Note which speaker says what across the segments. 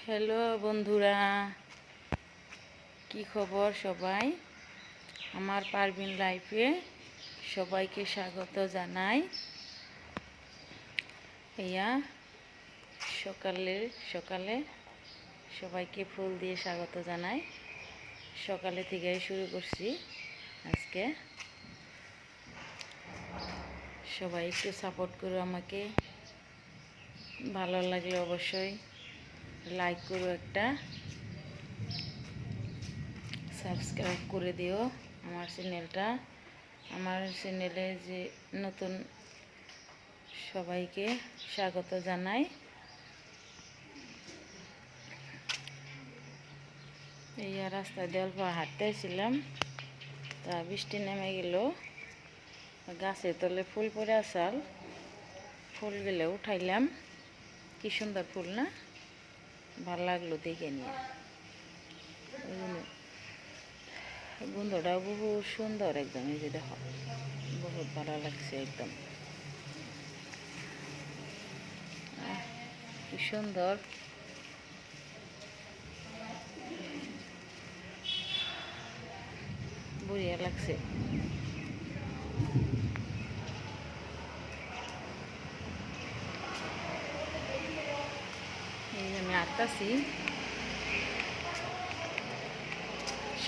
Speaker 1: Hello বন্ধুরা, কি খবর সবাই? আমার পারভিন লাইফে সবাইকে স্বাগত জানাই। ইয়া সকালে সবাইকে ফুল দিয়ে স্বাগত জানাই। সকালে থেকে শুরু করছি আজকে। সবাই একটু সাপোর্ট করো আমাকে, ভালো লাগলে অবশ্যই লাইক করো, একটা সাবস্ক্রাইব করে দিও আমার চ্যানেলটা। আমার চ্যানেলে যে নতুন সবাইকে স্বাগত জানাই। এই রাস্তায় দিয়ে অল্প হাঁটতে ছিলাম, তা বৃষ্টি নেমে গেল। গাছের তলে ফুল পড়ে আসাল, ফুলগুলো উঠাইলাম। কি সুন্দর ফুল না? ভাল লাগলো দেখে নিয়ে। গন্ধটাও বহুত সুন্দর একদম। এই যে দেখো, বহুত ভালো লাগছে একদম। কি সুন্দর, বঢ়িয়া লাগছে। এই আমি আটতাছি,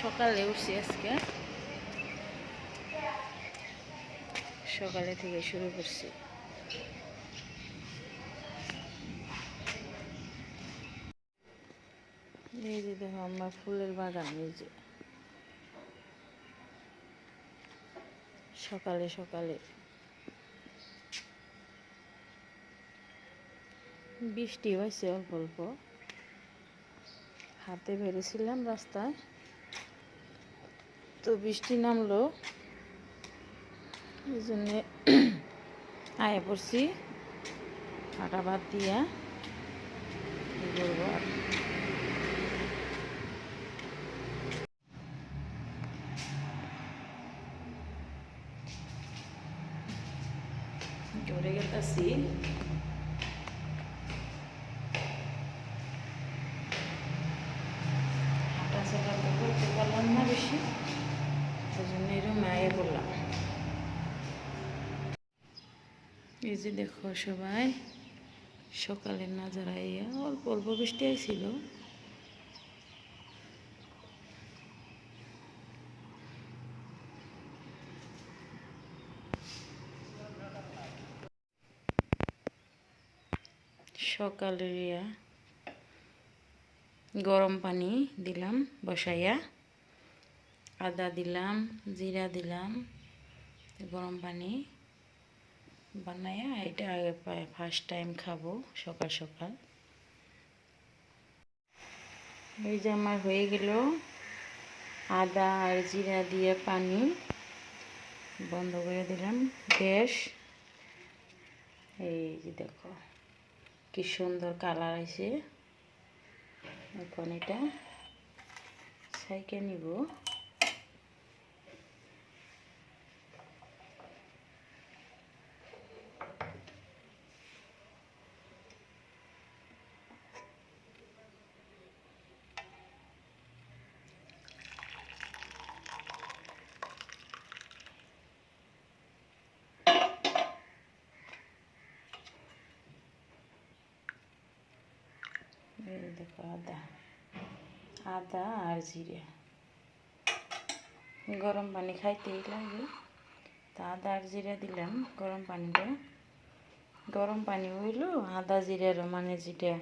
Speaker 1: সকালে উঠছি আজকে, সকালে থেকে শুরু করছি। এই যে দেখো আমার ফুলের বাগান। এই যে সকালে সকালে বৃষ্টি হয়েছে অল্প অল্প। হাতে বেরিয়েছিলাম রাস্তায়, তো বৃষ্টি নামলো, এই জন্যে আয়া পড়ছি হাঁটা বাদ দিয়া। কি করবো আর। ঘরে গেছি, হাঁটা চলা তো করতে পারলাম না বেশি, সেই জন্য এরকম আয়া পড়লাম। এই যে দেখো সবাই, সকালের নাজারা। ইয়া অল্প অল্প বৃষ্টি আইছিল। সকালের ইয়া গরম পানি দিলাম বসাইয়া, আদা দিলাম, জিরা দিলাম, গরম পানি বানাইয়া। এটা আগে ফার্স্ট টাইম খাবো সকাল সকাল। এই যে আমার হয়ে গেল আদা আর জিরা দিয়ে পানি। বন্ধ করে দিলাম গ্যাস। এই যে দেখো কি সুন্দর কালার আছে। এখন এটা ছাইকে নিব। এই দেখো আদা আর জিরা। গরম পানি খাইতেই লাগে, তা আদা আর জিরা দিলাম গরম পানিতে। গরম পানি হইল, আদা জিরার মানে যেটা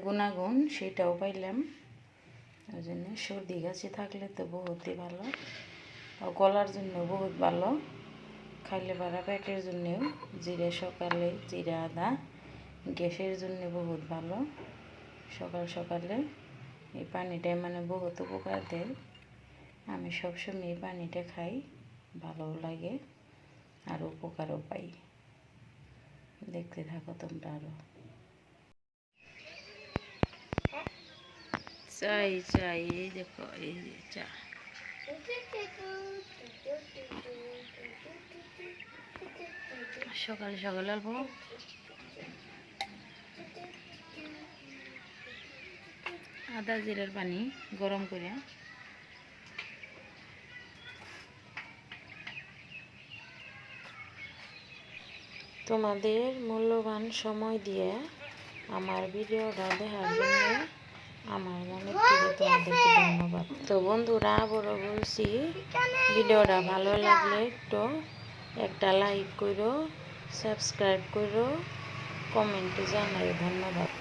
Speaker 1: গুণাগুণ সেটাও পাইলাম। ওই জন্য সর্দি কাশি থাকলে তো বহুতই ভালো, গলার জন্য বহুত ভালো। খাইলে পারা পেটের জন্যেও জিরা, সকালে জিরা আদা গ্যাসের জন্য বহুত ভালো। সকাল সকালে এই পানিটা মানে বহুত উপকার দেয়। আমি সবসময় এই পানিটা খাই, ভালোও লাগে আর উপকারও পাই। দেখতে থাকো তোমরা আরো। চাই চাই, এই দেখো এই যে চা। সকালে সকালে অল্প আদা জিরার পানি গরম করে তোমাদের মূল্যবান সময় দিয়ে আমার ভিডিওটা দেখার জন্য আমার মনের থেকে তোমাদেরকে ধন্যবাদ। তো বন্ধুরা আবারও বলছি, ভিডিওটা ভালো লাগলে একটু একটা লাইক করো, সাবস্ক্রাইব করো, কমেন্টে জানাই। ধন্যবাদ।